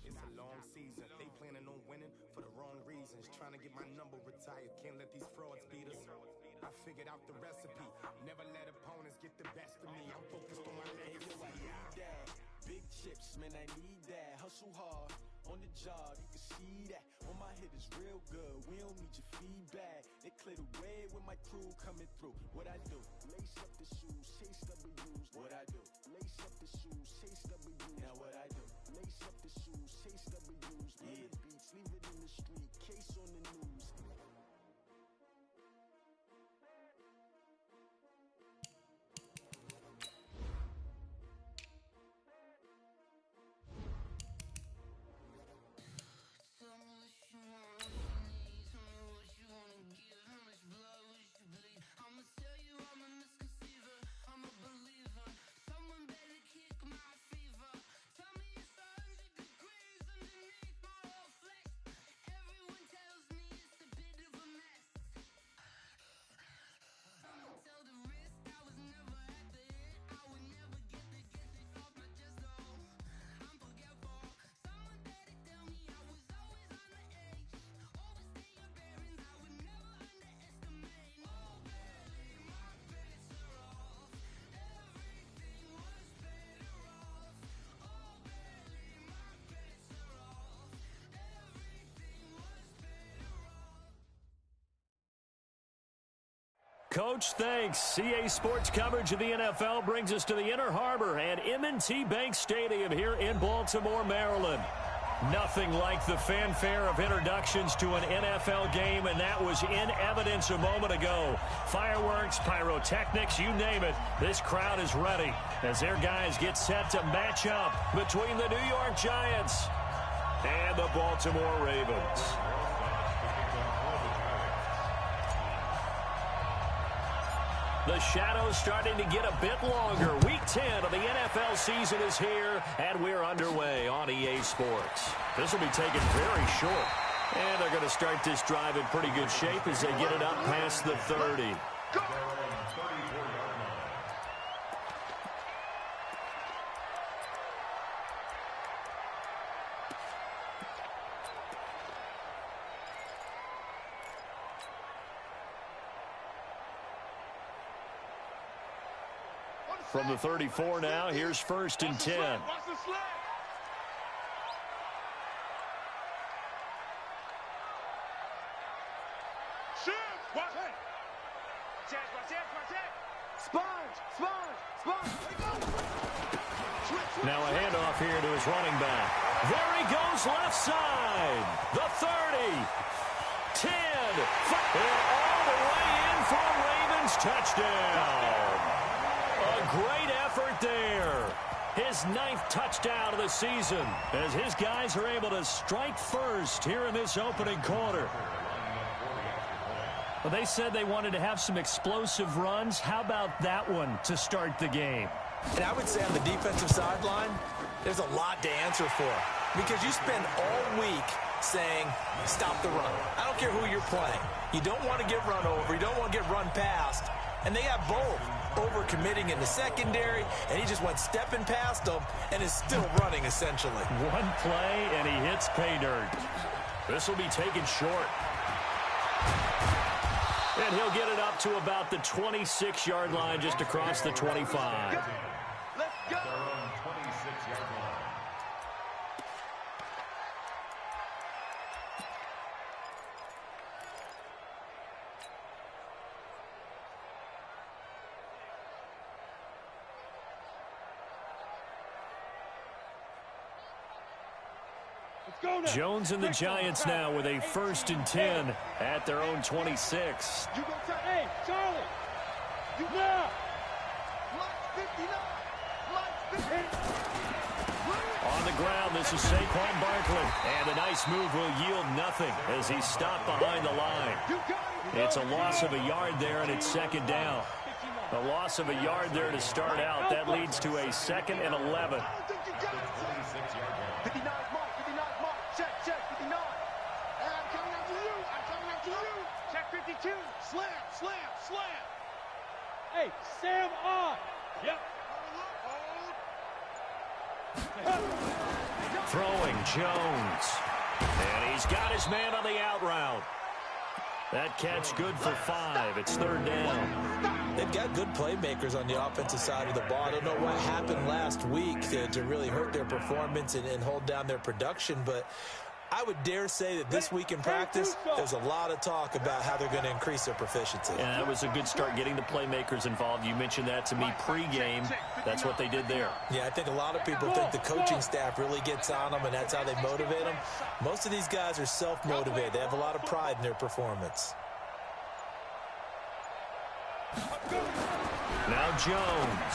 It's a long season. They planning on winning for the wrong reasons. Trying to get my number retired. Can't let these frauds beat us. I figured out the recipe. Never let opponents get the best of me. I'm focused on my legacy. I need that. Big chips, man, I need that. Hustle hard on the job, you can see that. On my hit is real good. We don't need your feedback. They clear the way when my crew coming through. What I do? Lace up the shoes, chase W's. What I do? Lace up the shoes, chase W's. Now what I do? Lace up the shoes, chase W's. Yeah. Beats, leave it in the street, case on the news. Coach, thanks. CA Sports coverage of the NFL brings us to the Inner Harbor and M&T Bank Stadium here in Baltimore, Maryland. Nothing like the fanfare of introductions to an NFL game, and that was in evidence a moment ago. Fireworks, pyrotechnics, you name it. This crowd is ready as their guys get set to match up between the New York Giants and the Baltimore Ravens. The shadow's starting to get a bit longer. Week 10 of the NFL season is here, and we're underway on EA Sports. This will be taken very short. And they're going to start this drive in pretty good shape as they get it up past the 30. From the 34 now, here's 1st and 10. Now a handoff here to his running back. There he goes left side. The 30. 10. And all the way in for a Ravens touchdown. A great effort there. His 9th touchdown of the season as his guys are able to strike first here in this opening quarter. Well, they said they wanted to have some explosive runs. How about that one to start the game? And I would say on the defensive sideline, there's a lot to answer for because you spend all week saying, stop the run. I don't care who you're playing. You don't want to get run over. You don't want to get run past. And they have both. Over-committing in the secondary, and he just went stepping past them and is still running, essentially. One play, and he hits pay dirt. This will be taken short. And he'll get it up to about the 26-yard line, just across the 25. Let's go! 26-yard line. Jones and the Giants now with a 1st and 10 at their own 26. You go to, hey, Charlie. You now. On the ground, this is Saquon Barkley. And a nice move will yield nothing as he's stopped behind the line. It's a loss of a yard there, and it's 2nd down. A loss of a yard there to start out. That leads to a 2nd and 11. 59 mark, 59 mark. Check, 59. And I'm coming after you. Check 52. Slam. Hey, Sam on. Yep. Throwing Jones. And he's got his man on the out route. That catch good for 5. It's 3rd down. They've got good playmakers on the offensive side of the ball. I don't know what happened last week to really hurt their performance and hold down their production, but I would dare say that this week in practice, there's a lot of talk about how they're going to increase their proficiency. Yeah, that was a good start getting the playmakers involved. You mentioned that to me pregame. That's what they did there. Yeah, I think a lot of people think the coaching staff really gets on them, and that's how they motivate them. Most of these guys are self-motivated. They have a lot of pride in their performance. Now Jones.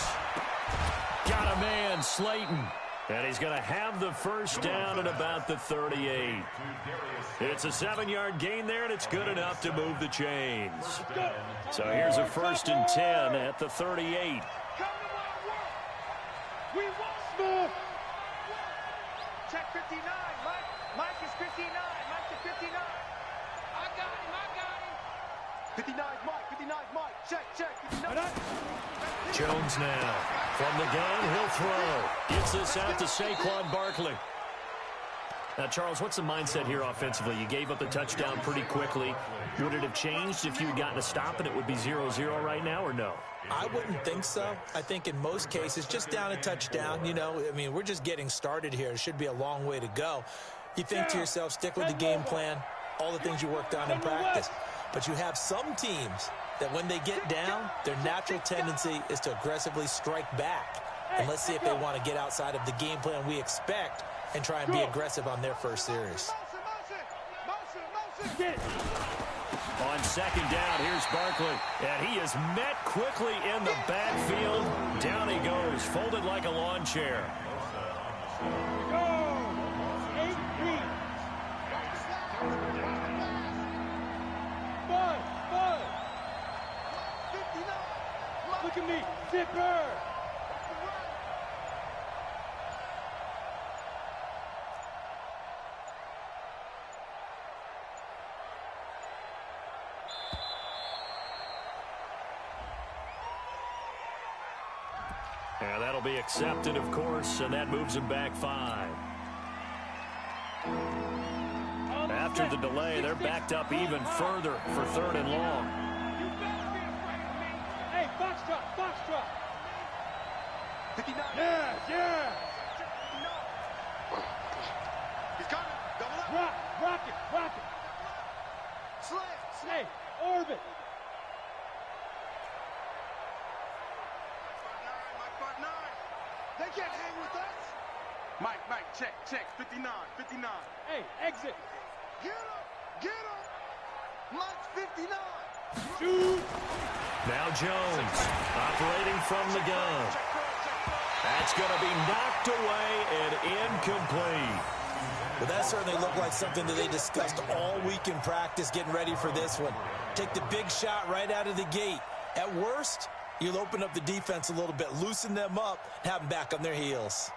Got a man, Slayton. And he's going to have the first down at about the 38. It's a 7-yard gain there, and it's good enough to move the chains. So here's a 1st and 10 at the 38. We want check 59. Mike is 59. Mike is 59. I got him. 59 Mike. 59 Mike. Check. 59. Jones now. From the gun, he'll throw. Gets this out to Saquon Barkley. Now, Charles, what's the mindset here offensively? You gave up the touchdown pretty quickly. Would it have changed if you had gotten a stop and it would be 0-0 right now, or no? I wouldn't think so. I think in most cases, just down a touchdown, we're just getting started here. It should be a long way to go. You think to yourself, stick with the game plan, all the things you worked on in practice. But you have some teams that when they get down, their natural tendency is to aggressively strike back. And let's see if they want to get outside of the game plan we expect and try and be aggressive on their first series. On 2nd down, here's Barkley. And he is met quickly in the backfield. Down he goes, folded like a lawn chair. Look at me, zipper! And that'll be accepted, of course, and that moves him back 5. After the delay, they're backed up even further for 3rd and long. Hey, box drop. 59. Yeah. He's coming. Double up. Rock it. Slay. Orbit. Mike, they can't hang with us. Mike, check. 59. Hey, exit. Get him. Mike's 59. Shoot. Now Jones, operating from the gun. That's going to be knocked away and incomplete. Well, that certainly looked like something that they discussed all week in practice, getting ready for this one. Take the big shot right out of the gate. At worst, you'll open up the defense a little bit, loosen them up, and have them back on their heels.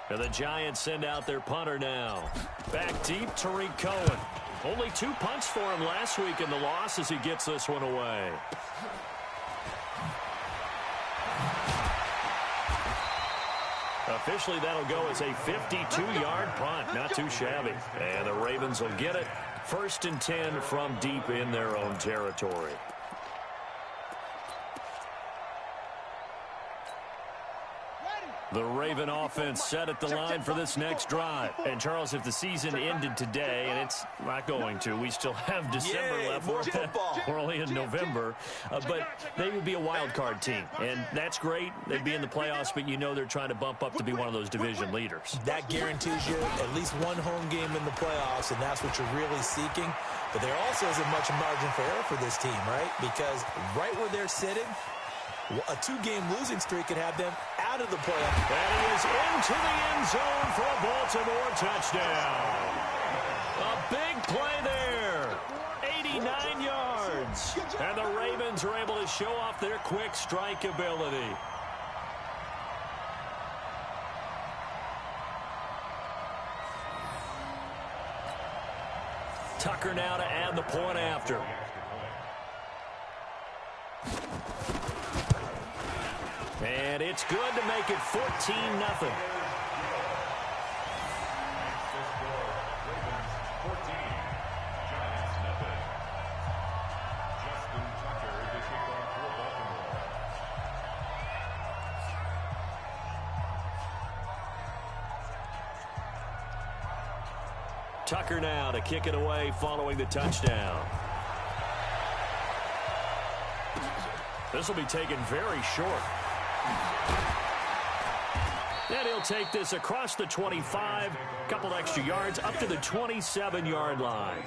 And the Giants send out their punter now. Back deep, Tariq Cohen. Only 2 punts for him last week in the loss as he gets this one away. Officially, that'll go as a 52-yard punt. Not too shabby. And the Ravens will get it. 1st and 10 from deep in their own territory. The Raven offense set at the line for this next drive. And, Charles, if the season ended today, and it's not going to, we still have December left. We're only in November. But they would be a wild card team. And that's great. They'd be in the playoffs, but you know they're trying to bump up to be one of those division leaders. That guarantees you at least one home game in the playoffs, and that's what you're really seeking. But there also isn't much margin for error for this team, right? Because right where they're sitting, a 2-game losing streak could have them out of the playoffs. And he is into the end zone for a Baltimore touchdown. A big play there. 89 yards. And the Ravens are able to show off their quick strike ability. Tucker now to add the point after. And it's good to make it 14-0. Tucker now to kick it away following the touchdown. This will be taken very short. And he'll take this across the 25, couple extra yards, up to the 27-yard line.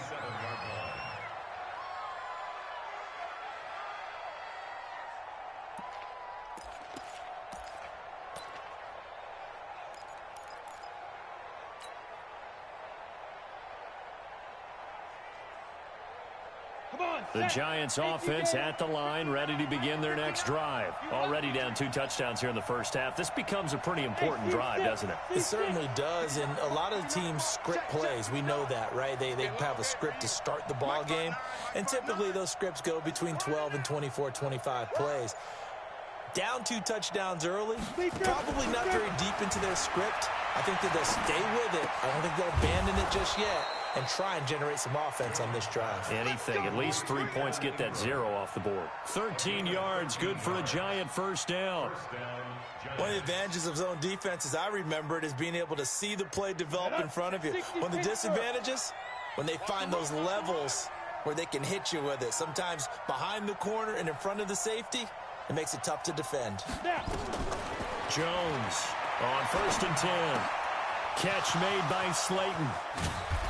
The Giants offense at the line, ready to begin their next drive. Already down 2 touchdowns here in the first half. This becomes a pretty important drive, doesn't it? It certainly does, and a lot of the teams script plays. We know that, right? They have a script to start the ball game, and typically those scripts go between 12 and 24, 25 plays. Down 2 touchdowns early, probably not very deep into their script. I think that they'll stay with it. I don't think they'll abandon it just yet and try and generate some offense on this drive. Anything. At least 3 points, get that 0 off the board. 13 yards, good for a Giant first down. One of the advantages of zone defense, as I remember it, is being able to see the play develop in front of you. One of the disadvantages, when they find those levels where they can hit you with it, sometimes behind the corner and in front of the safety, it makes it tough to defend. Jones on 1st and 10. Catch made by Slayton.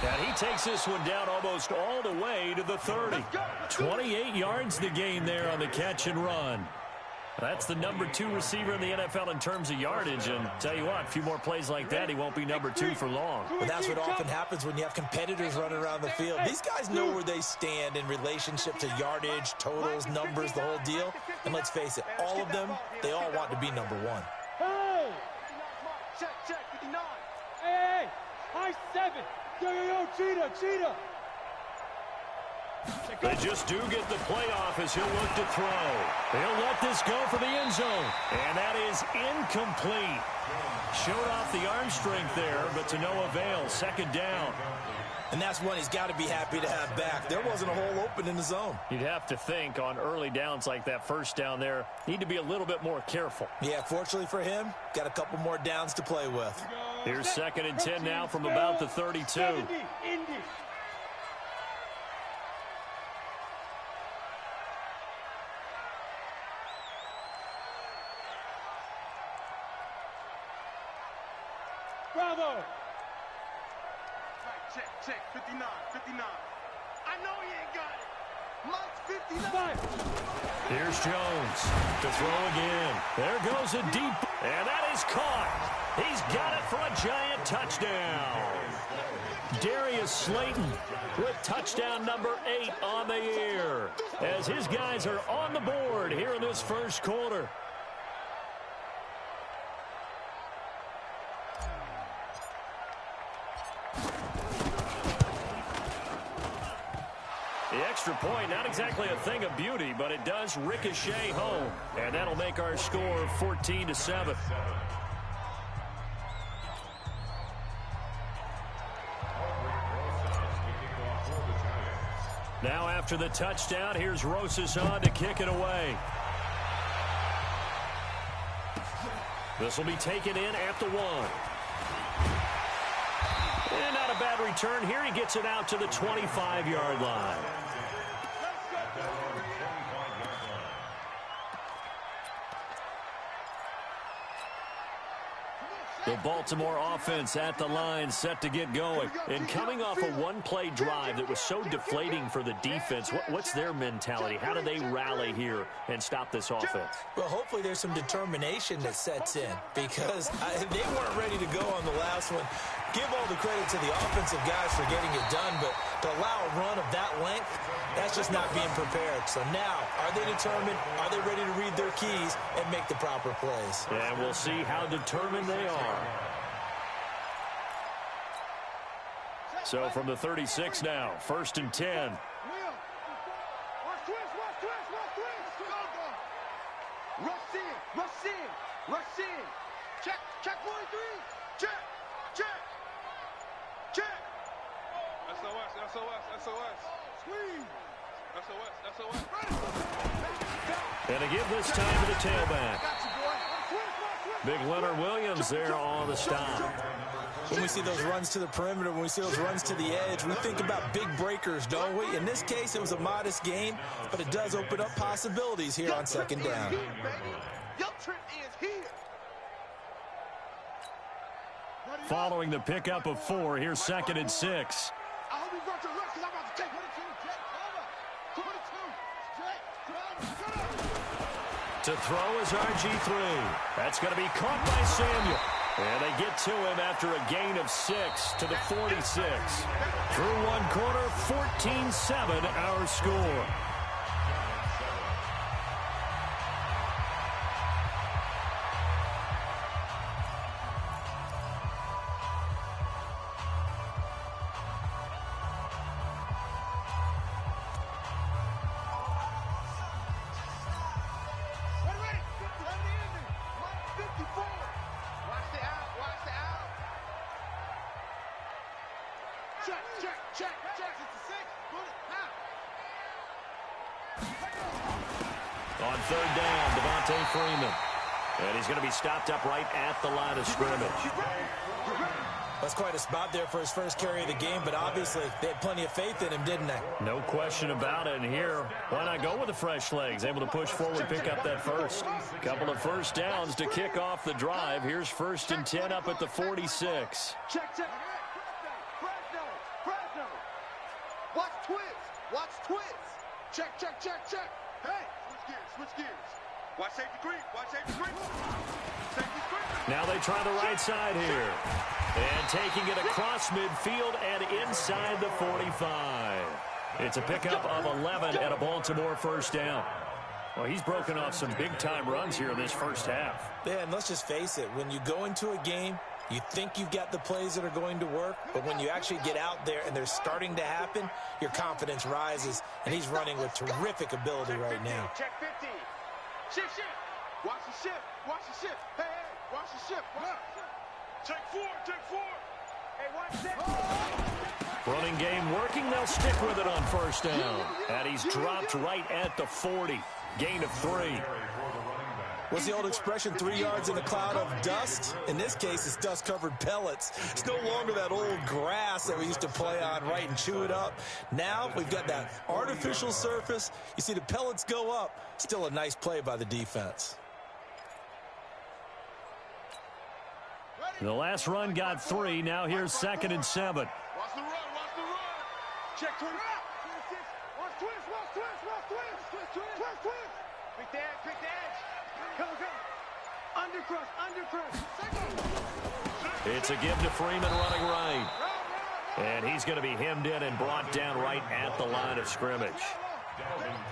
And he takes this one down almost all the way to the 30. 28 yards the gain there on the catch and run. That's the number 2 receiver in the NFL in terms of yardage. And tell you what, a few more plays like that, he won't be number 2 for long. But that's what often happens when you have competitors running around the field. These guys know where they stand in relationship to yardage, totals, numbers, the whole deal. And let's face it, all of them, they all want to be number 1. Hey! Check, 59. Hey, high 7. Yo, cheetah. They just do get the playoff as he'll look to throw. He'll let this go for the end zone. And that is incomplete. Showed off the arm strength there, but to no avail. 2nd down. And that's one he's got to be happy to have back. There wasn't a hole open in the zone. You'd have to think on early downs like that first down there, need to be a little bit more careful. Yeah, fortunately for him, got a couple more downs to play with. Here's 2nd and 10 now from about the 32. Bravo! Check, 59. I know he ain't got it. Mike's 59. Here's Jones to throw again. There goes a deep, and that is caught. He's got it for a Giant touchdown. Darius Slayton with touchdown number 8 on the year as his guys are on the board here in this first quarter. The extra point, not exactly a thing of beauty, but it does ricochet home. And that'll make our score 14-7. Now after the touchdown, here's Rosas on to kick it away. This will be taken in at the 1. And not a bad return here. He gets it out to the 25-yard line. The Baltimore offense at the line, set to get going. And coming off a one-play drive that was so deflating for the defense, what's their mentality? How do they rally here and stop this offense? Well, hopefully there's some determination that sets in because they weren't ready to go on the last one. Give all the credit to the offensive guys for getting it done, but to allow a run of that length, that's just not being prepared. So now, are they determined? Are they ready to read their keys and make the proper plays? And we'll see how determined they are. So from the 36 now, 1st and 10. Rush in. Check 1, 3. Check. SOS. Squeeze. SOS. And to give this time to the tailback. Big Leonard Williams there on the stop. When we see those runs to the perimeter, when we see those runs to the edge, we think about big breakers, don't we? In this case, it was a modest gain, but it does open up possibilities here on second down. Your trip is here. Following the pickup of 4, here's 2nd and 6. I hope you brought your left because I'm about to take 22. To throw is RG3. That's going to be caught by Samuel. And they get to him after a gain of 6 to the 46. Through one quarter, 14-7 our score. On third down, Devontae Freeman. And he's going to be stopped up right at the line of scrimmage. That's quite a spot there for his first carry of the game, but obviously they had plenty of faith in him, didn't they? No question about it. And here, why not go with the fresh legs? Able to push forward, pick up that first. Couple of first downs to kick off the drive. Here's 1st and 10 up at the 46. Check. Fresno. Watch twist. Check. Hey, switch gears. Watch safety green. Safety green. Now they try the right side here. And taking it across midfield and inside the 45. It's a pickup of 11 and a Baltimore first down. Well, he's broken off some big-time runs here in this first half. Yeah, and let's just face it. When you go into a game, you think you've got the plays that are going to work, but when you actually get out there and they're starting to happen, your confidence rises, and he's running with terrific ability right now. Check 50. Shift. Watch the shift. Hey, watch the shift. Check 4. Hey, watch that. Running game working. They'll stick with it on first down. And he's dropped right at the 40. Gain of 3. What's the old expression, 3 yards in a cloud of dust? In this case, it's dust-covered pellets. It's no longer that old grass that we used to play on, right, and chew it up. Now we've got that artificial surface. You see the pellets go up. Still a nice play by the defense. The last run got 3. Now here's 2nd and 7. Watch the run. Check 20. Watch twist. Pick the edge. Come. Undercrush. It's a give to Freeman running right. And he's going to be hemmed in and brought down right at the line of scrimmage.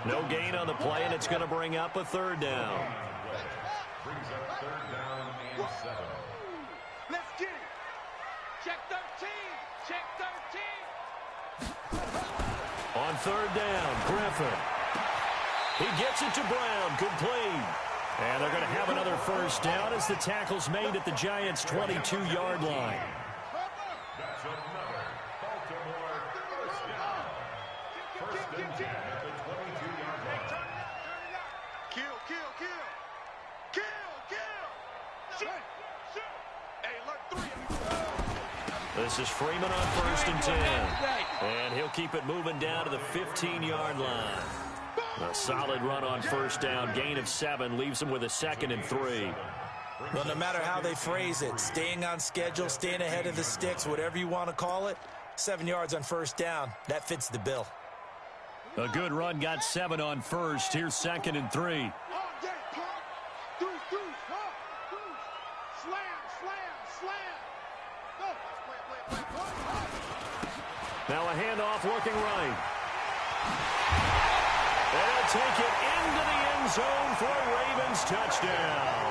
No gain on the play, and it's going to bring up a third down. Let's get it. Check 13. On third down, Griffin. He gets it to Brown, complete. And they're going to have another first down as the tackle's made at the Giants' 22-yard line. That's another Baltimore first down. First and 10 at the 22-yard line. Kill. Shoot. Hey, alert 3. This is Freeman on first and 10. And he'll keep it moving down to the 15-yard line. A solid run on first down. Gain of 7 leaves him with a 2nd and 3. Well, no matter how they phrase it, staying on schedule, staying ahead of the sticks, whatever you want to call it, 7 yards on first down, that fits the bill. A good run got 7 on first. Here's 2nd and 3. Now a handoff looking right. They'll take it into the end zone for a Ravens touchdown.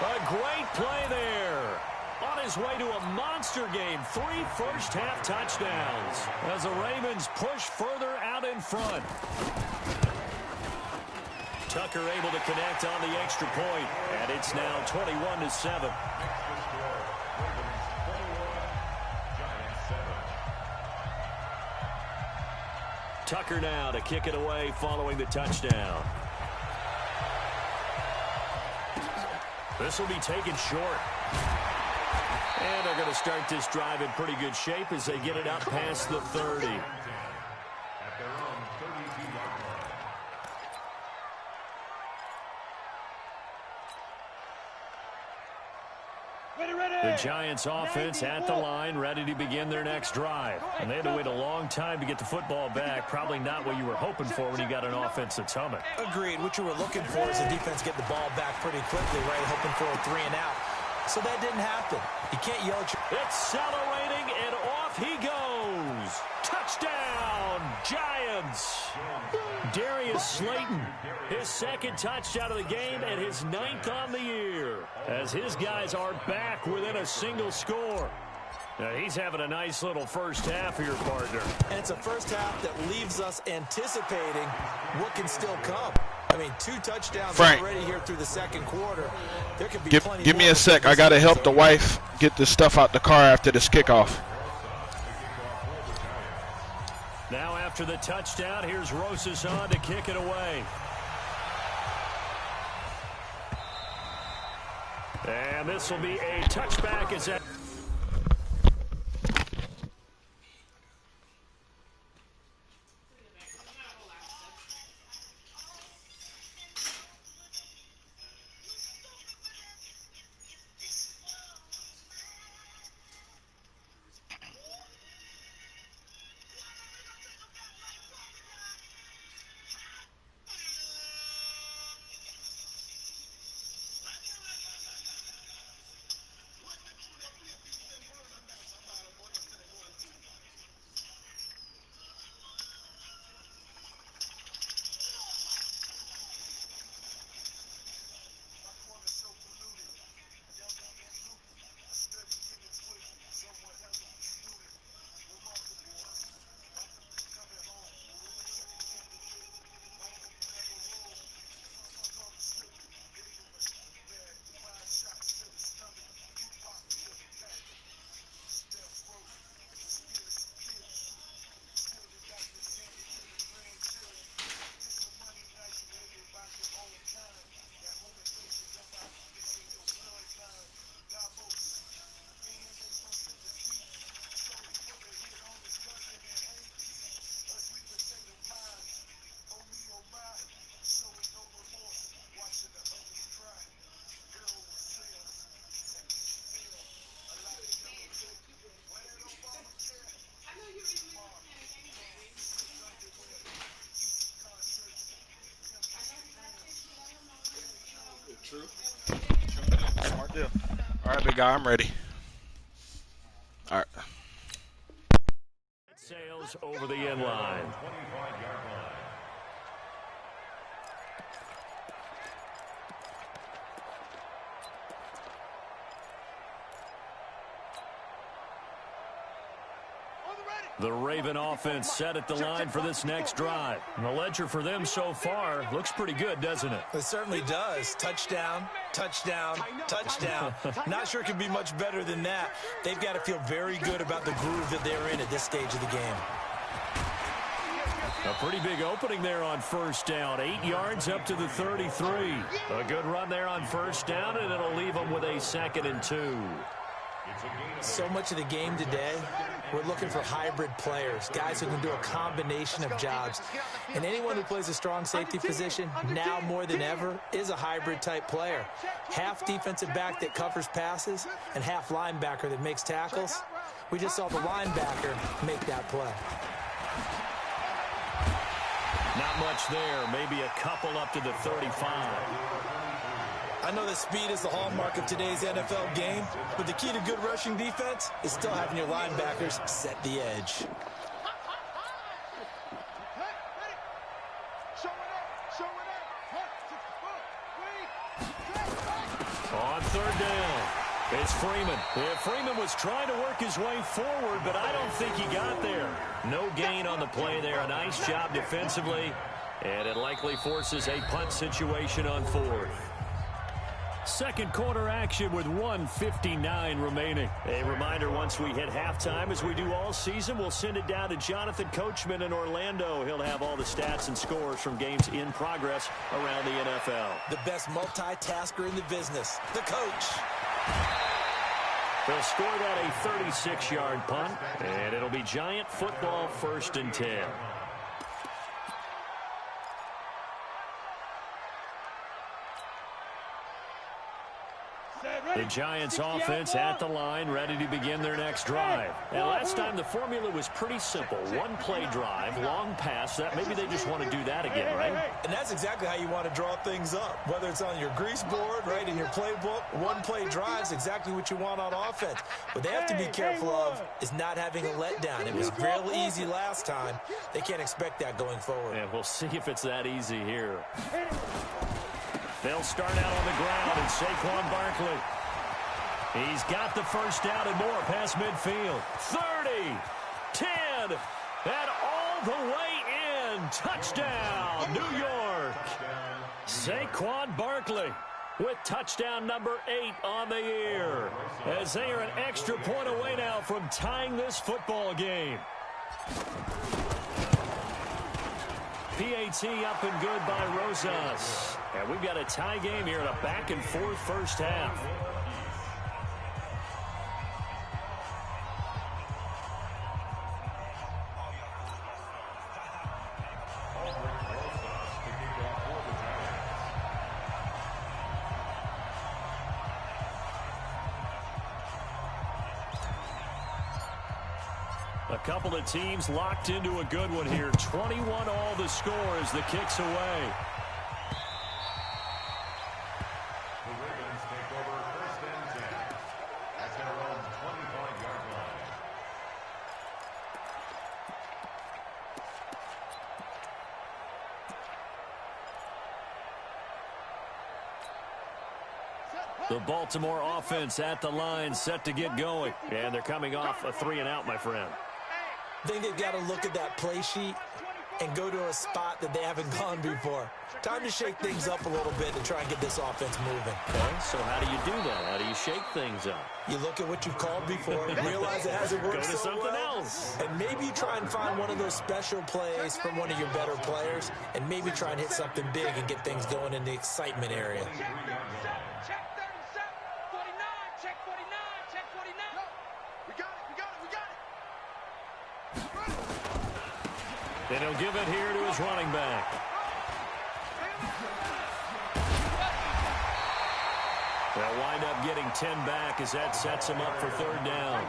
A great play there. On his way to a monster game, 3 first-half touchdowns as the Ravens push further out in front. Tucker able to connect on the extra point, and it's now 21-7. Tucker now to kick it away following the touchdown. This will be taken short. And they're going to start this drive in pretty good shape as they get it up past the 30. The Giants offense at the line, ready to begin their next drive. And they had to wait a long time to get the football back. Probably not what you were hoping for when you got an offense that's humming. Agreed. What you were looking for is the defense get the ball back pretty quickly, right? Hoping for a 3 and out. So that didn't happen. You can't yell at your... Accelerating, and off he goes. Touchdown, Giants. Darius Slayton, his second touchdown of the game and his 9th on the year, as his guys are back within a single score. Now, he's having a nice little first half here, partner. And it's a first half that leaves us anticipating what can still come. I mean, 2 touchdowns Frank, already here through the second quarter. There could be plenty give me more a sec. I got to help the wife get this stuff out the car after this kickoff. Now after the touchdown, here's Rosas on to kick it away. And this will be a touchback as that... True. Smart deal. All right, big guy, I'm ready. All right. Sails over the end line. The Raven offense set at the line for this next drive. And the ledger for them so far looks pretty good, doesn't it? It certainly does. Touchdown, touchdown, touchdown. Not sure it can be much better than that. They've got to feel very good about the groove that they're in at this stage of the game. A pretty big opening there on first down. 8 yards up to the 33. A good run there on first down, and it'll leave them with a 2nd and 2. So much of the game today, we're looking for hybrid players, guys who can do a combination of jobs. And anyone who plays a strong safety position, now more than ever, is a hybrid type player. Half defensive back that covers passes and half linebacker that makes tackles. We just saw the linebacker make that play. Not much there, maybe a couple up to the 35. I know that speed is the hallmark of today's NFL game, but the key to good rushing defense is still having your linebackers set the edge. On 3rd down, it's Freeman. Yeah, Freeman was trying to work his way forward, but I don't think he got there. No gain on the play there. A nice job defensively, and it likely forces a punt situation on 4th. Second quarter action with 1:59 remaining. A reminder, once we hit halftime, as we do all season, we'll send it down to Jonathan Coachman in Orlando. He'll have all the stats and scores from games in progress around the NFL. The best multitasker in the business, the coach. They'll score that a 36-yard punt, and it'll be Giant football 1st and 10. The Giants offense at the line, ready to begin their next drive. And last time the formula was pretty simple. One-play drive, long pass. That maybe they just want to do that again, right? And that's exactly how you want to draw things up. Whether it's on your grease board, right, in your playbook, one-play drive's exactly what you want on offense. What they have to be careful of is not having a letdown. It was real easy last time. They can't expect that going forward. And we'll see if it's that easy here. They'll start out on the ground, and Saquon Barkley. He's got the first down and more past midfield. 30, 10, and all the way in. Touchdown, New York. Saquon Barkley with touchdown number 8 on the year, as they are an extra point away now from tying this football game. PAT up and good by Rosas. And we've got a tie game here in a back-and-forth first half. A couple of teams locked into a good one here. 21 all the score as the kick's away. The Ravens take over 1st and 10 at their own 25-yard line. The Baltimore offense at the line, set to get going. And they're coming off a 3-and-out, my friend. I think they've got to look at that play sheet and go to a spot that they haven't gone before. Time to shake things up a little bit to try and get this offense moving. Okay, so how do you do that? How do you shake things up? You look at what you've called before, realize it hasn't worked Go to so something well, else. and maybe try and find one of those special plays from one of your better players, and maybe try and hit something big and get things going in the excitement area. Check 37, 49, check 49, check 49. We got it, we got it, we got it. Then he'll give it here to his running back. They'll wind up getting 10 back as that sets him up for 3rd down.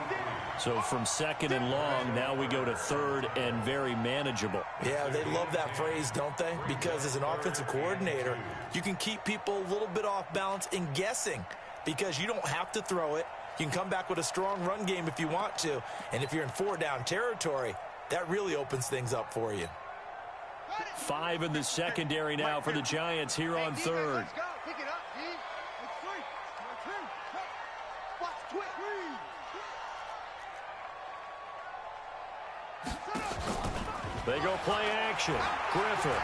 So from 2nd and long, now we go to 3rd and very manageable. Yeah, they love that phrase, don't they? Because as an offensive coordinator, you can keep people a little bit off balance and guessing because you don't have to throw it. You can come back with a strong run game if you want to. And if you're in 4-down territory, that really opens things up for you. 5 in the secondary now for the Giants here on 3rd. Let's go, pick it up, D. It's 3. It's 2. Watch, twist. They go play action. Griffin.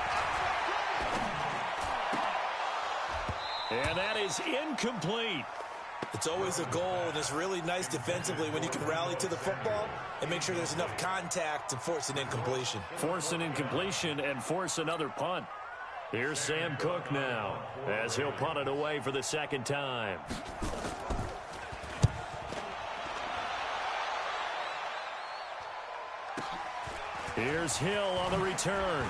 And that is incomplete. It's always a goal, and it's really nice defensively when you can rally to the football and make sure there's enough contact to force an incompletion. Force an incompletion and force another punt. Here's Sam Cook now as he'll punt it away for the 2nd time. Here's Hill on the return.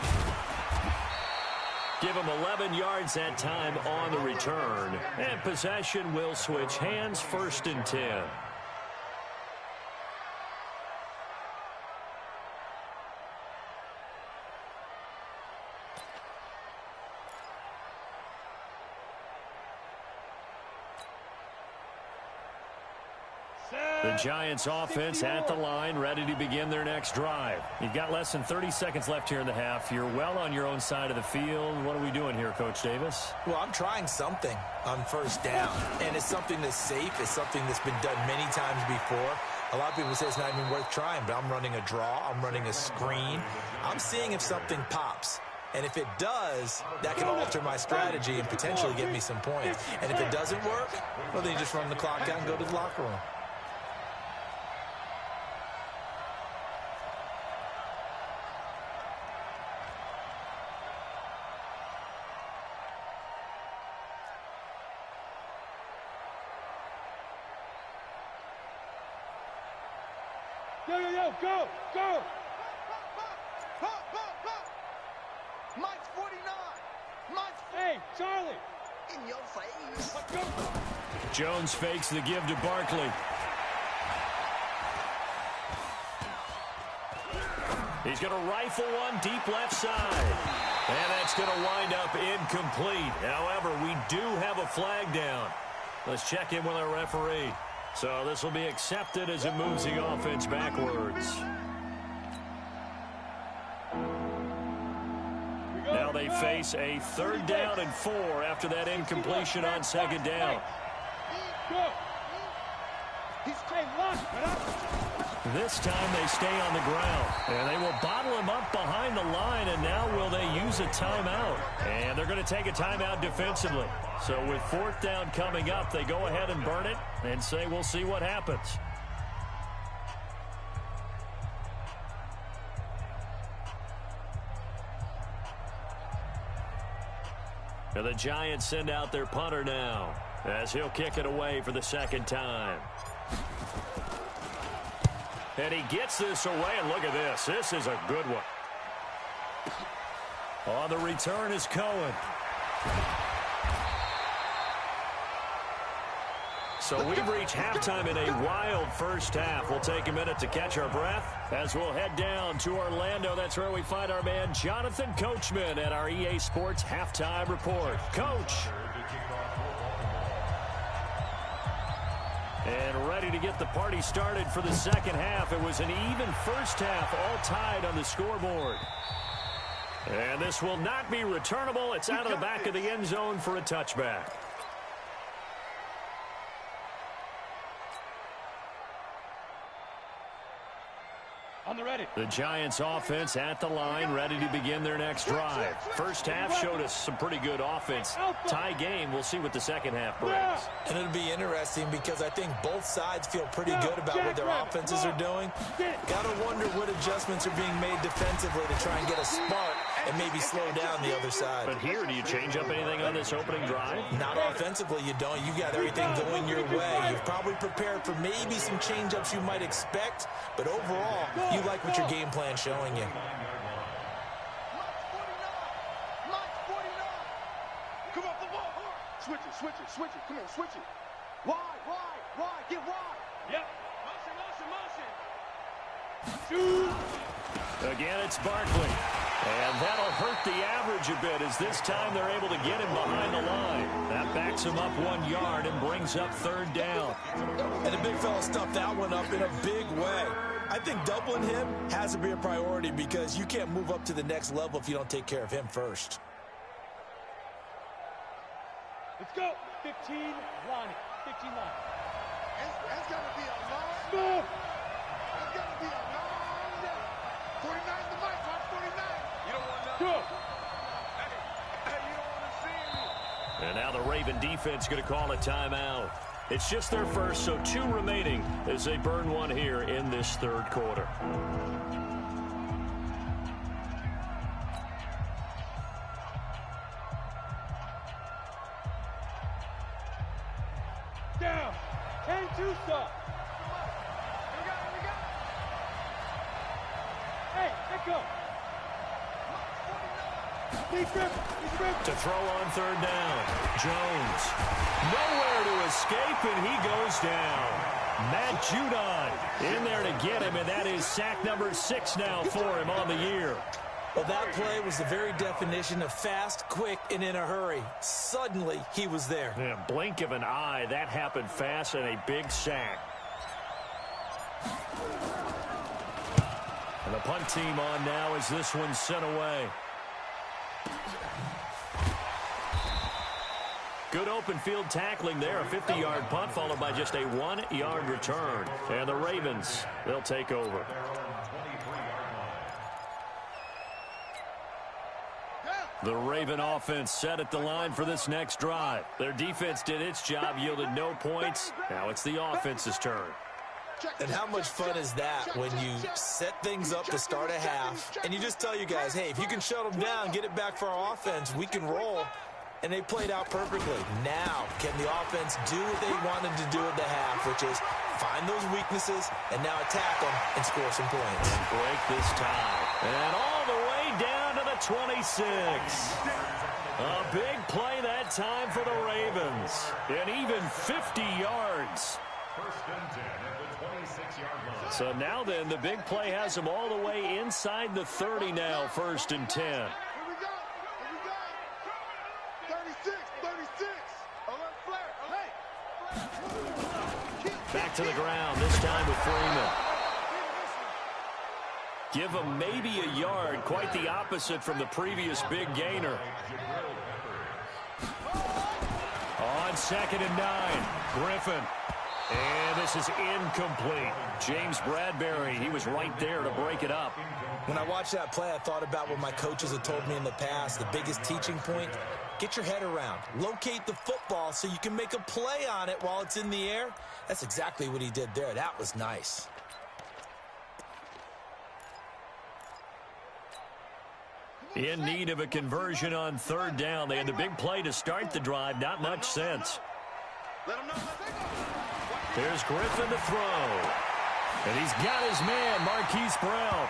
Give him 11 yards that time on the return. And possession will switch hands, 1st and 10. The Giants offense at the line, ready to begin their next drive. You've got less than 30 seconds left here in the half. You're well on your own side of the field. What are we doing here, Coach Davis? Well, I'm trying something on 1st down, and it's something that's safe. It's something that's been done many times before. A lot of people say it's not even worth trying, but I'm running a draw. I'm running a screen. I'm seeing if something pops. And if it does, that can alter my strategy and potentially get me some points. And if it doesn't work, well, then you just run the clock out and go to the locker room. Yo, go! Mike's 49! Hey, Charlie! In your face! Let's go! Jones fakes the give to Barkley. He's going to rifle one deep left side. And that's going to wind up incomplete. However, we do have a flag down. Let's check in with our referee. So this will be accepted as it moves the offense backwards. Now they face a 3rd down and 4 after that incompletion on 2nd down. This time they stay on the ground, and they will bottle him up behind the line, and now will they use a timeout? And they're going to take a timeout defensively. So with 4th down coming up, they go ahead and burn it and say we'll see what happens. And the Giants send out their punter now as he'll kick it away for the 2nd time. And he gets this away, and look at this. This is a good one. On the return is Cohen. So we've reached halftime in a wild first half. We'll take a minute to catch our breath as we'll head down to Orlando. That's where we find our man Jonathan Coachman at our EA Sports Halftime Report. Coach. And ready to get the party started for the 2nd half. It was an even first half, all tied on the scoreboard. And this will not be returnable. It's out of the back of the end zone for a touchback. On the ready. The Giants offense at the line, ready to begin their next drive. First half showed us some pretty good offense. Tie game. We'll see what the 2nd half brings. And it'll be interesting because I think both sides feel pretty good about what their offenses are doing. Got to wonder what adjustments are being made defensively to try and get a spark and maybe slow down the other side. But here, do you change up anything on this opening drive? Not offensively, you don't. You got everything going your way. You've probably prepared for maybe some change-ups you might expect, but overall, you like what your game plan's showing you. Mike's 49! Come off the ball! Switch it. Come on, switch it. Wide, get wide. Yep. Motion. Shoot. Again, it's Barkley. And that'll hurt the average a bit as this time they're able to get him behind the line. That backs him up 1 yard and brings up 3rd down. And the big fella stuffed that one up in a big way. I think doubling him has to be a priority because you can't move up to the next level if you don't take care of him first. Let's go. 15 line. That's got to be a long move. That's got to be a long day. 49 the mic, Mark 49. You don't want nothing. Go. Hey, you don't want to see me. And now the Raven defense going to call a timeout. It's just their first, so 2 remaining as they burn one here in this 3rd quarter. Down. 10-2 stop. We got it. Hey, let go. He's ripped. To throw on 3rd down. Jones. Nowhere to escape, and he goes down. Matt Judon in there to get him, and that is sack number 6 now for him on the year. Well, that play was the very definition of fast, quick, and in a hurry. Suddenly, he was there. Yeah, blink of an eye, that happened fast, and a big sack. And the punt team on now as this one's sent away. Good open field tackling there. A 50-yard punt followed by just a 1-yard return. And the Ravens, they'll take over. The Raven offense set at the line for this next drive. Their defense did its job, yielded no points. Now it's the offense's turn. And how much fun is that when you set things up to start a half and you just tell you guys, hey, if you can shut them down, get it back for our offense, we can roll. And they played out perfectly. Now, can the offense do what they wanted to do at the half, which is find those weaknesses and now attack them and score some points. And break this tie. And all the way down to the 26. A big play that time for the Ravens. And even 50 yards. First and 10 at the 26-yard line. So now then, the big play has them all the way inside the 30 now, first and 10. Here we go. Here we go. 36, 36. Alert flare. Back to the ground, this time with Freeman. Give him maybe a yard, quite the opposite from the previous big gainer. On 2nd and 9, Griffin. And this is incomplete. James Bradbury, he was right there to break it up. When I watched that play, I thought about what my coaches had told me in the past. The biggest teaching point, get your head around. Locate the football so you can make a play on it while it's in the air. That's exactly what he did there. That was nice. In need of a conversion on 3rd down. They had the big play to start the drive. Not much sense. There's Griffin to throw. And he's got his man, Marquise Brown.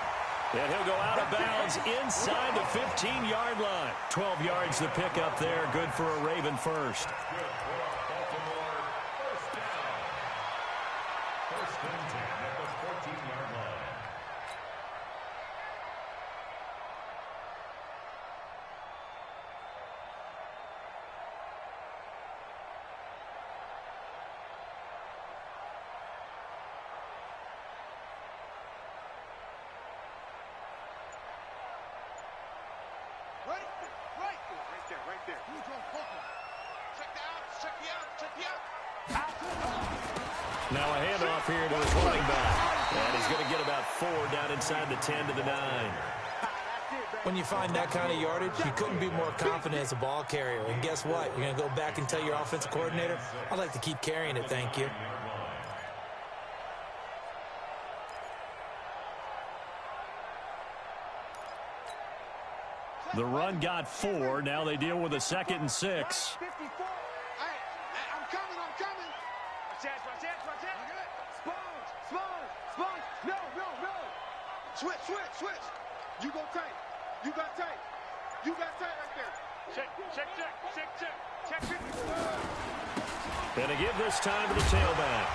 And he'll go out of bounds inside the 15-yard line. 12 yards to pick up there. Good for a Raven first. First and 10 at the 14-yard line. Right there. Check the outs, check the outs, check the outs. Now a handoff here to his running back. And he's going to get about 4 down inside the 10 to the 9. When you find that kind of yardage, you couldn't be more confident as a ball carrier. And guess what? You're going to go back and tell your offensive coordinator, I'd like to keep carrying it, thank you. The run got 4. Now they deal with a 2nd and 6. 54. Hey, I'm coming. Watch that. Sponge. No. Switch. You go tight. You got tight right there. Check. Check 54. And to give this time to the tailback.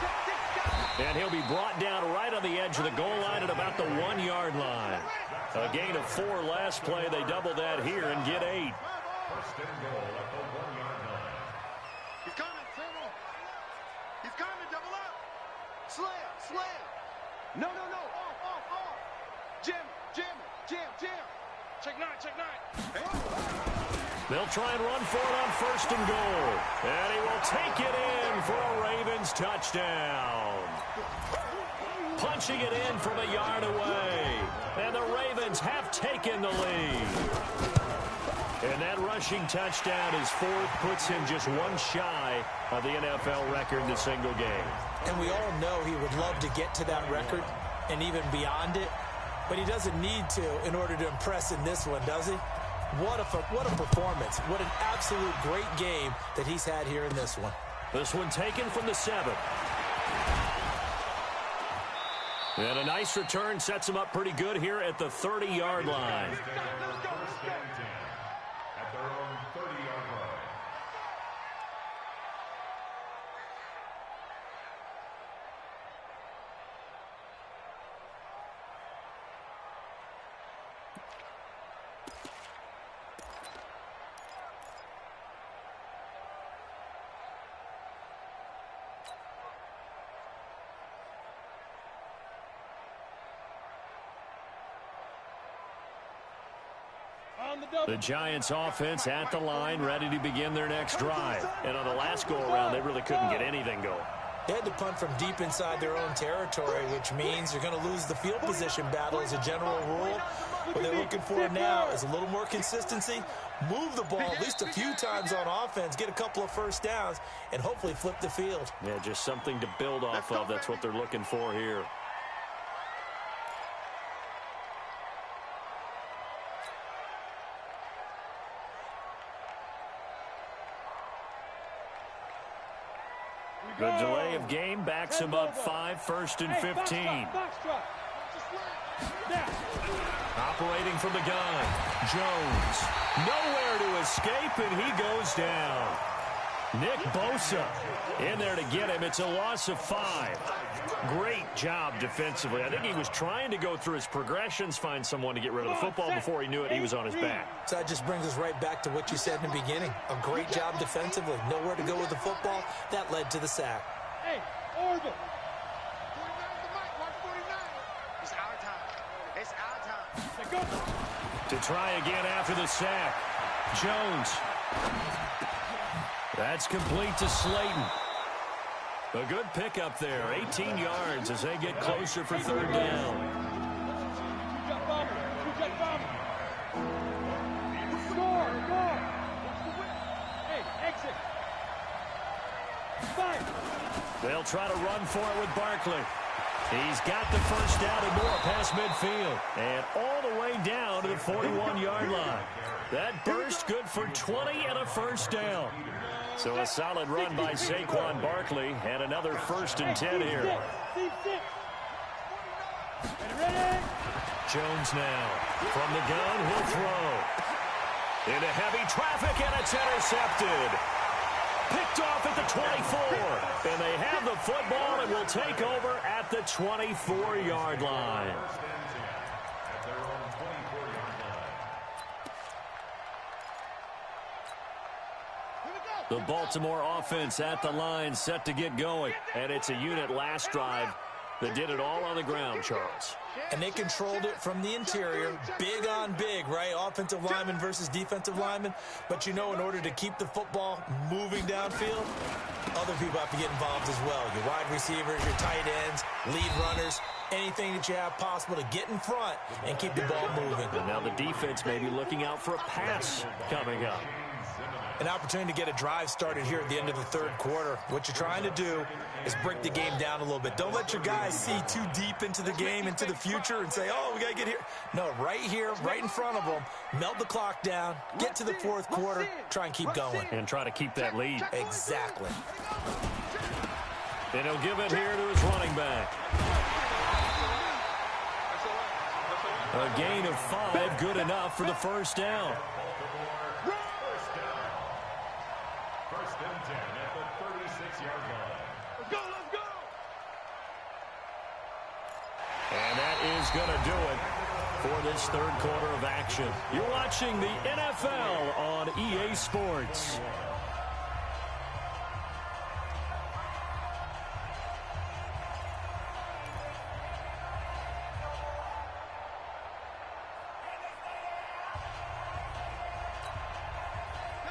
And he'll be brought down right on the edge of the goal line at about the 1-yard line. A gain of 4 last play. They double that here and get 8. First and goal at the 1-yard line. He's coming. Double up. Slam. No. Off. Jam. Check 9. They'll try and run for it on 1st and goal. And he will take it in for a Ravens touchdown. Punching it in from a yard away. And the Ravens have taken the lead. And that rushing touchdown is 4th, puts him just 1 shy of the NFL record in a single game. And we all know he would love to get to that record and even beyond it. But he doesn't need to in order to impress in this one, does he? What a performance. What an absolute great game that he's had here in this one. This one taken from the 7. And a nice return sets him up pretty good here at the 30-yard line. First and 10 at their own 30-yard line. The Giants offense at the line, ready to begin their next drive. And on the last go-around, they really couldn't get anything going. They had to punt from deep inside their own territory, which means you're going to lose the field position battle as a general rule. What they're looking for now is a little more consistency, move the ball at least a few times on offense, get a couple of first downs, and hopefully flip the field. Yeah, just something to build off of. That's what they're looking for here. The delay of game backs him up 5, first and 15. Operating from the gun, Jones. Nowhere to escape, and he goes down. Nick Bosa in there to get him. It's a loss of 5. Great job defensively. I think he was trying to go through his progressions, find someone to get rid of the football. Before he knew it, he was on his back. So that just brings us right back to what you said in the beginning. A great job defensively. Nowhere to go with the football. That led to the sack. Hey, Orville. 49's the mic. Watch 49. It's our time. It's our time. Go. To try again after the sack. Jones. That's complete to Slayton. A good pickup there. 18 yards as they get closer for third down. They'll try to run for it with Barkley. He's got the first down and more past midfield. And all the way down to the 41-yard line. That burst good for 20 and a first down. So a solid run by Saquon Barkley and another first and 10 here. Jones now. From the gun, he'll throw. Into heavy traffic, and it's intercepted. Picked off at the 24. And they have the football and will take over at the 24-yard line. The Baltimore offense at the line, set to get going. And it's a unit last drive that did it all on the ground, Charles. And they controlled it from the interior, big on big, right? Offensive lineman versus defensive lineman. But you know, in order to keep the football moving downfield, other people have to get involved as well. Your wide receivers, your tight ends, lead runners, anything that you have possible to get in front and keep the ball moving. And now the defense may be looking out for a pass coming up. An opportunity to get a drive started here at the end of the third quarter. What you're trying to do is break the game down a little bit. Don't let your guys see too deep into the game, into the future, and say, oh, we got to get here. No, right here, right in front of them, melt the clock down, get to the fourth quarter, try and keep going. And try to keep that lead. Exactly. And he'll give it here to his running back. A gain of 5, good enough for the first down. First and 10 at the 36-yard line. Let's go, let's go. And that is going to do it for this third quarter of action. You're watching the NFL on EA Sports.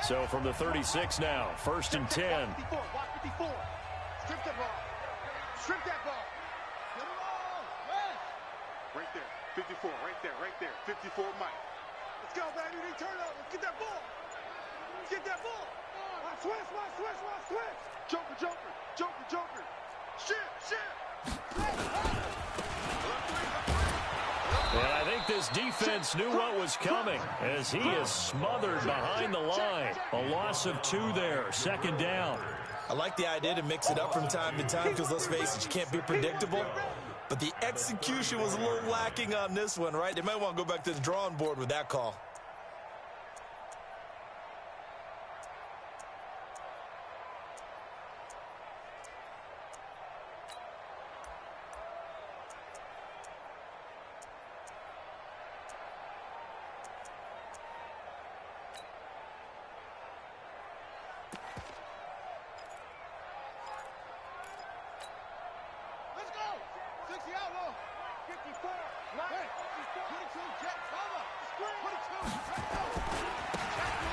So from the 36 now, first and 10. 54, watch 54. Strip that ball. Strip that ball. Get it all. Right there. 54, right there. 54, Mike. Let's go, baby. They turn up. Let's get that ball. Let's get that ball. Watch switch. Joker. Shit. And I think this defense knew what was coming as he is smothered behind the line. A loss of 2 there, second down. I like the idea to mix it up from time to time because, let's face it, you can't be predictable. But the execution was a little lacking on this one, right? They might want to go back to the drawing board with that call.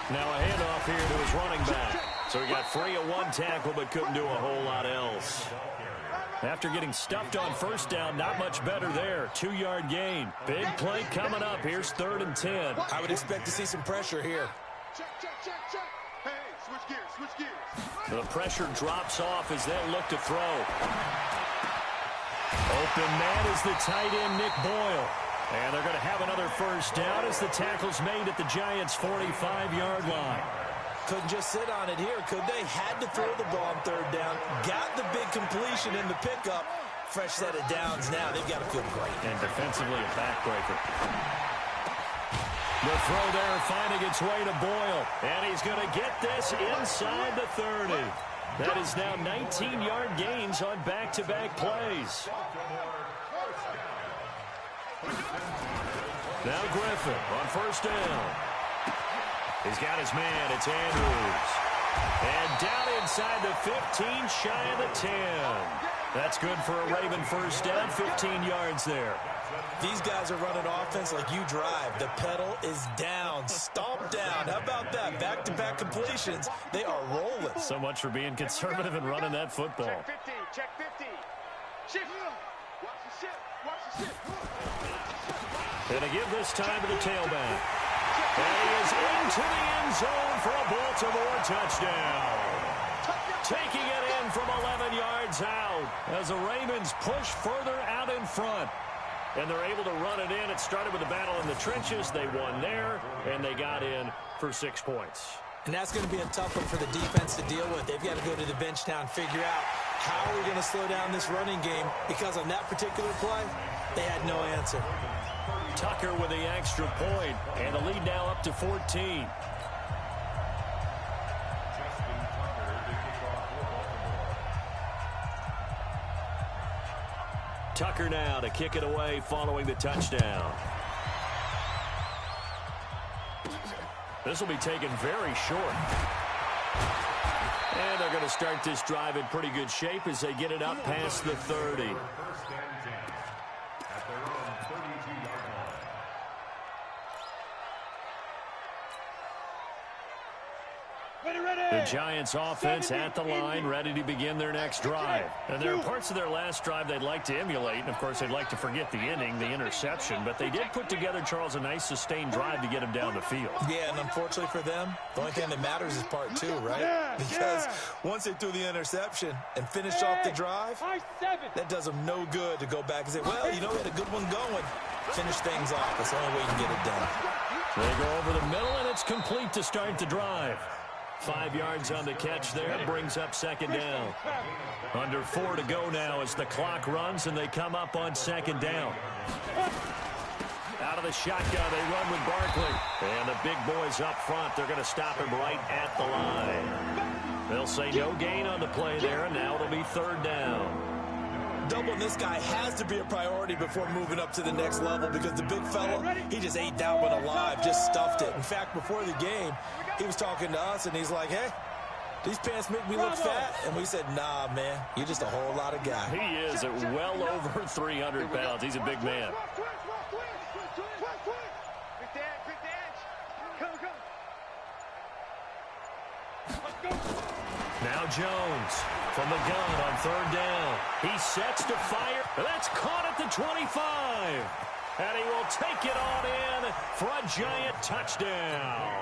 Now a handoff here to his running back. So he got free of 1 tackle but couldn't do a whole lot else. After getting stuffed on first down, not much better there. 2-yard gain. Big play coming up. Here's 3rd and 10. I would expect to see some pressure here. Check. Hey, switch gears. The pressure drops off as they look to throw. Open man is the tight end, Nick Boyle. And they're going to have another first down as the tackle's made at the Giants' 45-yard line. couldn't just sit on it here, could they? Had to throw the ball on third down. Got the big completion in the pickup. Fresh set of downs now. They've got to feel great. And defensively, a backbreaker. The throw there finding its way to Boyle. And he's going to get this inside the 30. That is now 19-yard gains on back-to-back plays. Now Griffin on first down. He's got his man. It's Andrews. And down inside the 15, shy of the 10. That's good for a Raven first down, 15 yards there. These guys are running offense like you drive. The pedal is down, stomp down. How about that? Back-to-back completions. They are rolling. So much for being conservative and running that football. Check 50, check 50. Shift. Watch the shift, watch the shift. Gonna give this time to the tailback. And he is into the end zone for a Baltimore touchdown. Taking it in from 11 yards out as the Ravens push further out in front. And they're able to run it in. It started with a battle in the trenches. They won there, and they got in for 6 points. And that's going to be a tough one for the defense to deal with. They've got to go to the bench now and figure out how are we going to slow down this running game, because on that particular play, they had no answer. Tucker with the extra point, and the lead now up to 14. Tucker now to kick it away following the touchdown. This will be taken very short. And they're going to start this drive in pretty good shape as they get it up past the 30. First and 10 at their own 32-yard line. The Giants offense at the line, ready to begin their next drive. And there are parts of their last drive they'd like to emulate. And, of course, they'd like to forget the inning, the interception. But they did put together, Charles, a nice sustained drive to get them down the field. Yeah, and unfortunately for them, the only thing that matters is part 2, right? Because once they threw the interception and finished off the drive, that does them no good to go back and say, well, you know, we had a good one going. Finish things off. That's the only way you can get it done. They go over the middle, and it's complete to start the drive. 5 yards on the catch there, brings up second down. Under 4 to go now as the clock runs, and they come up on second down. Out of the shotgun, they run with Barkley. And the big boys up front, they're going to stop him right at the line. They'll say no gain on the play there, and now it'll be third down. Doubling this guy has to be a priority before moving up to the next level, because the big fella, he just ate that one alive, just stuffed it. In fact, before the game, he was talking to us, and he's like, hey, these pants make me look fat. And we said, nah, man, you're just a whole lot of guy. He is at well over 300 pounds. He's a big man. Now Jones from the gun on third down. He sets to fire. That's caught at the 25. And he will take it on in for a giant touchdown.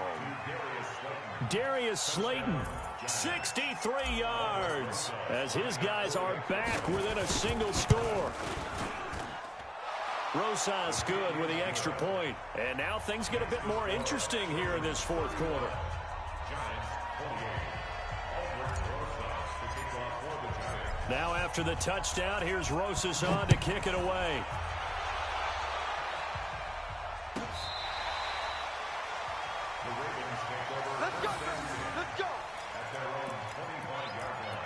Darius Slayton, 63 yards, as his guys are back within a single score. Rosas good with the extra point. And now things get a bit more interesting here in this fourth quarter. Now after the touchdown, here's Rosas on to kick it away. Let's go! Let's go! At their own 25-yard line.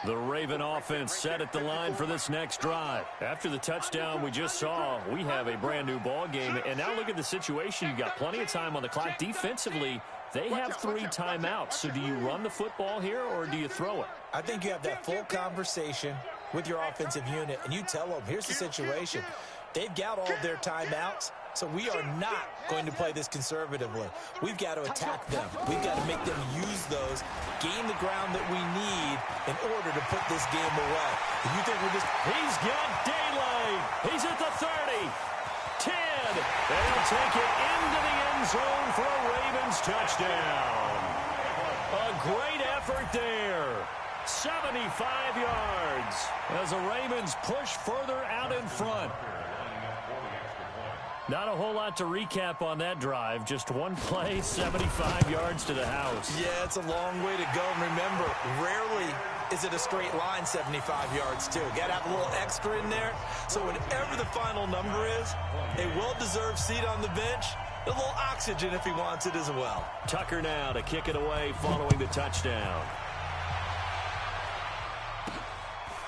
The Raven offense set at the line for this next drive. After the touchdown we just saw, we have a brand new ball game. And now look at the situation. You got plenty of time on the clock. Defensively, they have 3 timeouts. So do you run the football here or do you throw it? I think you have that full conversation with your offensive unit, and you tell them, here's the situation. They've got all their timeouts, so we are not going to play this conservatively. We've got to attack them. We've got to make them use those, gain the ground that we need in order to put this game away. If you think we're just... He's got daylight. He's at the 30. 10. And he'll take it into the end zone for a Ravens touchdown. A great effort there. 75 yards as the Ravens push further out in front. Not a whole lot to recap on that drive. Just one play, 75 yards to the house. Yeah, it's a long way to go. And remember, rarely is it a straight line 75 yards, too. Got to have a little extra in there. So whatever the final number is, a well-deserved seat on the bench, a little oxygen if he wants it as well. Tucker now to kick it away following the touchdown.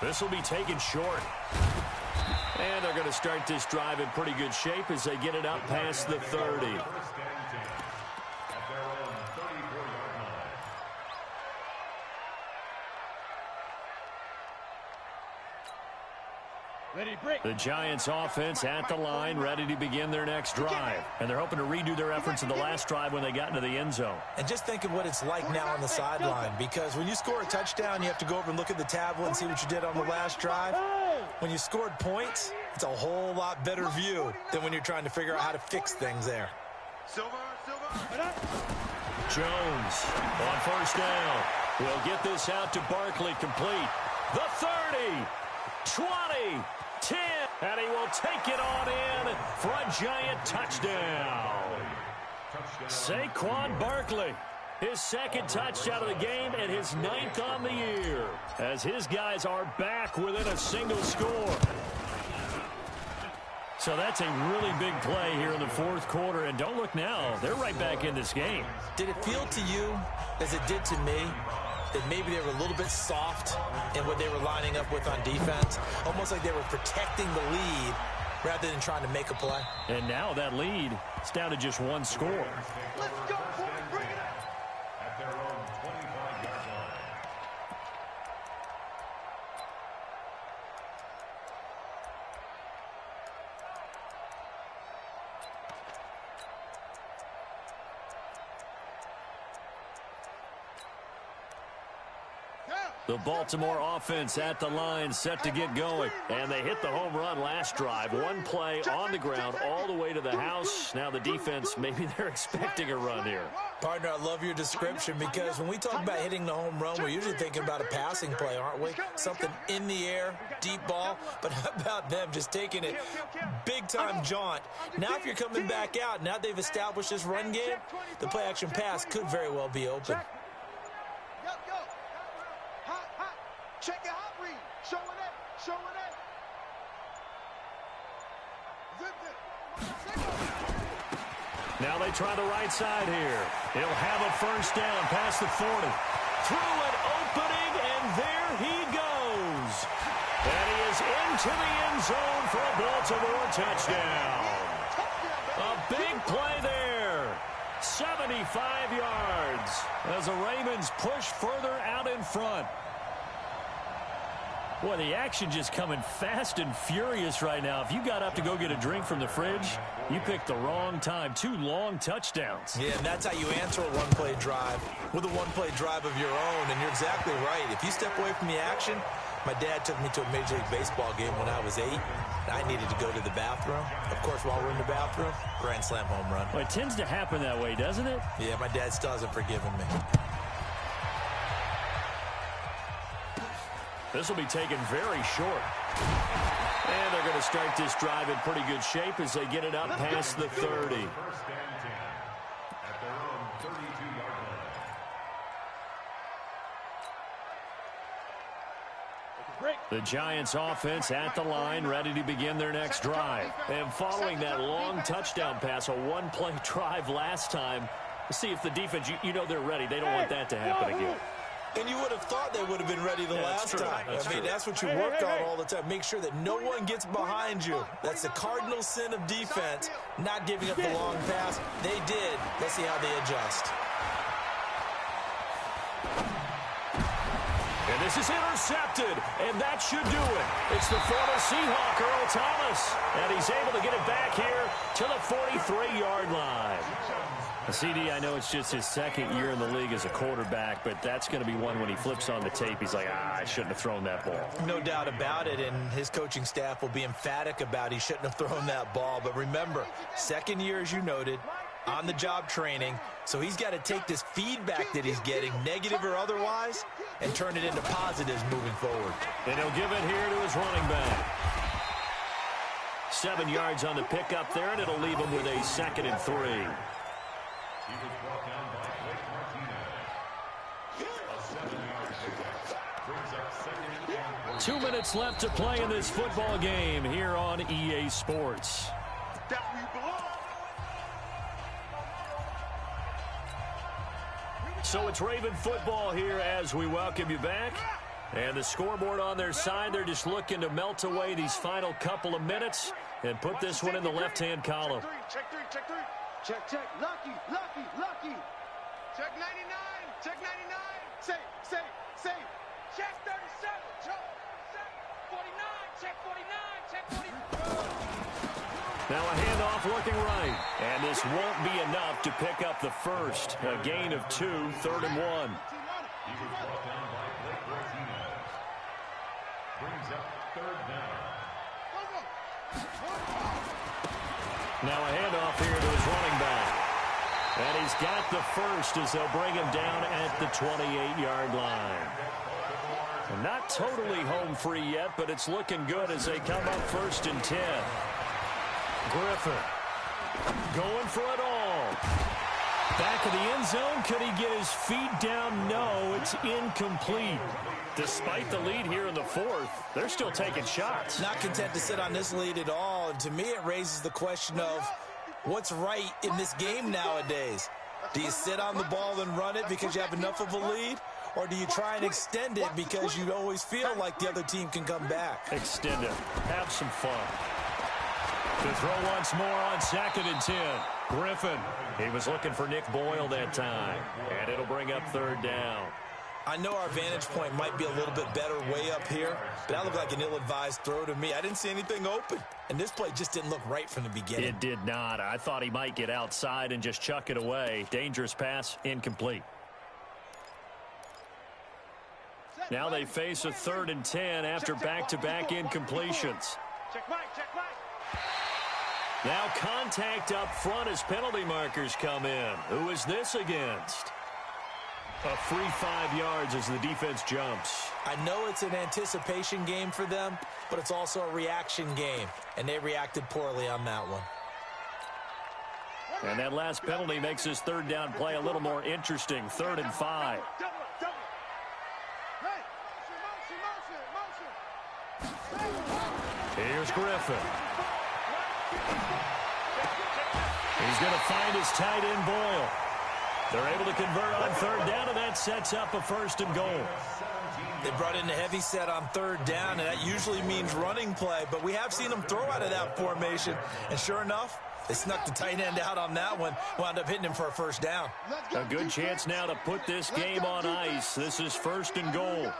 This will be taken short. And they're going to start this drive in pretty good shape as they get it up past the 30. The Giants offense at the line, ready to begin their next drive. And they're hoping to redo their efforts in the last drive when they got into the end zone. And just think of what it's like now on the sideline, because when you score a touchdown, you have to go over and look at the tablet and see what you did on the last drive. When you scored points, it's a whole lot better view than when you're trying to figure out how to fix things there. Jones on first down. We'll get this out to Barkley, complete. The 30, 20, 10, and he will take it on in for a Giant touchdown. Saquon Barkley, his second touchdown of the game and his 9th on the year, as his guys are back within a single score. So that's a really big play here in the fourth quarter, and don't look now, they're right back in this game. Did it feel to you, as it did to me, that maybe they were a little bit soft in what they were lining up with on defense? Almost like they were protecting the lead rather than trying to make a play. And now that lead is down to just one score. Let's go, boys. Bring it up. At their own 25-yard line. The Baltimore offense at the line, set to get going. And they hit the home run last drive. One play on the ground all the way to the house. Now the defense, maybe they're expecting a run here. Partner, I love your description, because when we talk about hitting the home run, we're usually thinking about a passing play, aren't we? Something in the air, deep ball. But how about them just taking it big-time jaunt? Now if you're coming back out, now they've established this run game, the play-action pass could very well be open. Check your hot read. Show it. Show it. Now they try the right side here. He'll have a first down past the 40. Through an opening, and there he goes. And he is into the end zone for a Baltimore touchdown. A big play there. 75 yards as the Ravens push further out in front. Boy, the action just coming fast and furious right now. If you got up to go get a drink from the fridge, you picked the wrong time. 2 long touchdowns. Yeah, and that's how you answer a one-play drive, with a one-play drive of your own. And you're exactly right. If you step away from the action, my dad took me to a Major League Baseball game when I was 8. And I needed to go to the bathroom. Of course, while we're in the bathroom, grand slam home run. Well, it tends to happen that way, doesn't it? Yeah, my dad still hasn't forgiven me. This will be taken very short. And they're going to start this drive in pretty good shape as they get it up past the 30. First and 10 at their own 32-yard line. The Giants offense at the line, ready to begin their next drive. And following that long touchdown pass, a one-play drive last time, let's see if the defense, you know they're ready. They don't want that to happen again. And you would have thought they would have been ready the last time. I mean, that's what you work on all the time. Make sure that no one gets behind you. That's the cardinal sin of defense, not giving up the long pass. They did. Let's see how they adjust. And this is intercepted, and that should do it. It's the former Seahawk, Earl Thomas, and he's able to get it back here to the 43-yard line. CD, I know it's just his second year in the league as a quarterback, but that's going to be one when he flips on the tape. He's like, I shouldn't have thrown that ball. No doubt about it, and his coaching staff will be emphatic about he shouldn't have thrown that ball. But remember, second year, as you noted, on-the-job training, so he's got to take this feedback that he's getting, negative or otherwise, and turn it into positives moving forward. And he'll give it here to his running back. 7 yards on the pickup there, and it'll leave him with a 2nd and 3. He was brought down by Blake Martinez. A 7-yard pickup brings up 2nd and 3. 2 minutes left to play in this football game here on EA Sports. That's where you belong. So it's Raven football here as we welcome you back. And the scoreboard on their side, they're just looking to melt away these final couple of minutes and put this one in the left-hand column. Check three, check three. Check, check. Lucky, lucky, lucky. Check 99, check 99. Safe, safe, safe. Check 37, check 49, check 49, check 49. Now a handoff looking right. And this won't be enough to pick up the first. A gain of 2, 3rd and 1. He was brought down by Blake Martinez. Brings up 3rd down. Now a handoff here to his running back. And he's got the first as they'll bring him down at the 28-yard line. And not totally home free yet, but it's looking good as they come up 1st and 10. Griffin going for it all. Back of the end zone. Could he get his feet down? No, it's incomplete. Despite the lead here in the 4th, they're still taking shots. Not content to sit on this lead at all. And to me, it raises the question of what's right in this game nowadays. Do you sit on the ball and run it because you have enough of a lead? Or do you try and extend it because you always feel like the other team can come back? Extend it. Have some fun. To throw once more on 2nd and 10. Griffin. He was looking for Nick Boyle that time. And it'll bring up 3rd down. I know our vantage point might be a little bit better way up here, but that looked like an ill-advised throw to me. I didn't see anything open, and this play just didn't look right from the beginning. It did not. I thought he might get outside and just chuck it away. Dangerous pass, incomplete. Now they face a 3rd and 10 after back-to-back incompletions. Check Mike, check Mike. Now contact up front as penalty markers come in. Who is this against? A free 5 yards as the defense jumps. I know it's an anticipation game for them, but it's also a reaction game, and they reacted poorly on that one. And that last penalty makes this 3rd down play a little more interesting. 3rd and 5. Double, double. Hey, motion. Here's Griffin. He's going to find his tight end Boyle. They're able to convert on 3rd down, and that sets up a 1st and goal. They brought in a heavy set on 3rd down, and that usually means running play, but we have seen them throw out of that formation, and sure enough, they snuck the tight end out on that one, wound up hitting him for a 1st down. A good chance now to put this game on ice. This is 1st and goal.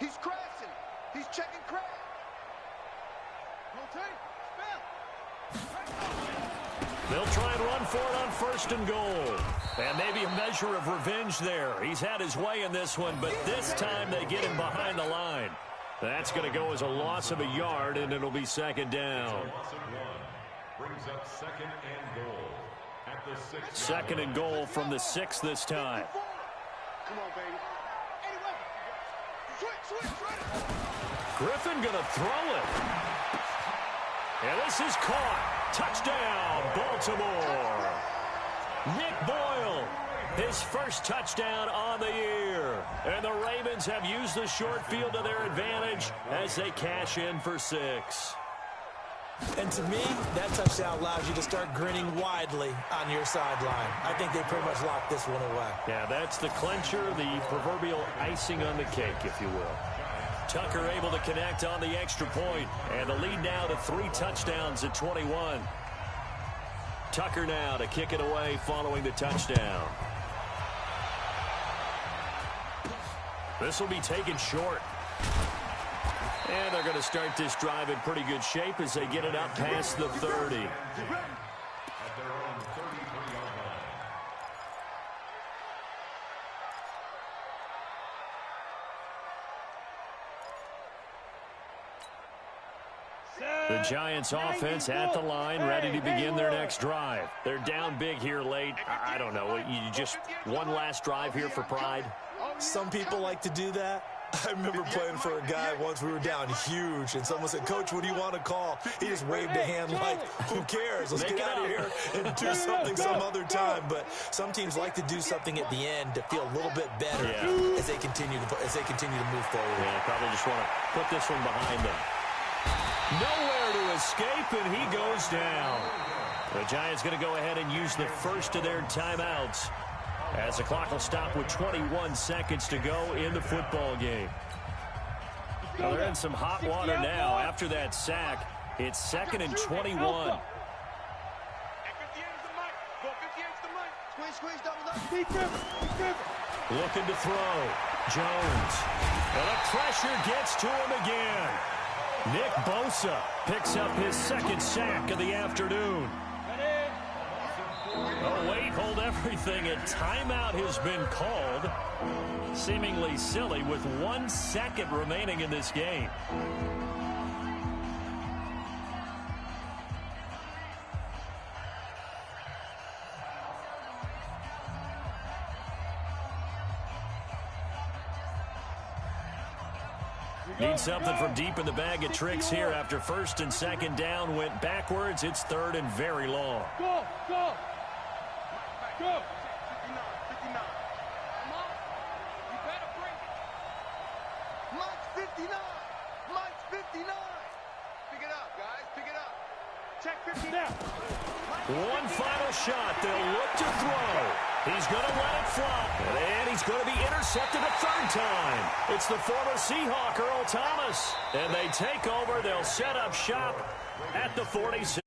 He's crashing. He's checking crash. They'll try and run for it on 1st and goal. And maybe a measure of revenge there. He's had his way in this one, but this time they get him behind the line. That's going to go as a loss of a yard, and it'll be 2nd down. Brings up 2nd and goal at the 6. 2nd and goal from the 6 this time. Come on, baby. Switch. Griffin going to throw it. And this is caught. Touchdown, Baltimore. Nick Boyle, his first touchdown on the year. And the Ravens have used the short field to their advantage as they cash in for 6. And to me, that touchdown allows you to start grinning widely on your sideline. I think they pretty much locked this one away. Yeah, that's the clincher, the proverbial icing on the cake, if you will. Tucker able to connect on the extra point, and the lead now to 3 touchdowns at 21. Tucker now to kick it away following the touchdown. This will be taken short. And they're going to start this drive in pretty good shape as they get it up past the 30. At their own 33-yard line. The Giants offense at the line, ready to begin their next drive. They're down big here late. I don't know. You just one last drive here for pride? Some people like to do that. I remember playing for a guy once. We were down huge, and someone said, "Coach, what do you want to call?" He just waved a hand like, "Who cares? Let's get out of here and do something some other time." But some teams like to do something at the end to feel a little bit better as they continue to move forward. Yeah, probably just want to put this one behind them. Nowhere to escape, and he goes down. The Giants going to go ahead and use the first of their timeouts, as the clock will stop with 21 seconds to go in the football game. Well, they're in some hot water now after that sack. It's 2nd and 21. Looking to throw. Jones. And the pressure gets to him again. Nick Bosa picks up his 2nd sack of the afternoon. Oh, wait, hold everything. A timeout has been called. Seemingly silly with 1 second remaining in this game. Need something from deep in the bag of tricks here after 1st and 2nd down went backwards. It's 3rd and very long. Go, go. Go. 59, 59. Come on. You better bring it. Mike's 59. Mike's 59. Pick it up, guys. Pick it up. Check 59. One final shot. They'll look to throw. He's going to let it fly. And he's going to be intercepted a 3rd time. It's the former Seahawk, Earl Thomas. And they take over. They'll set up shop at the 46.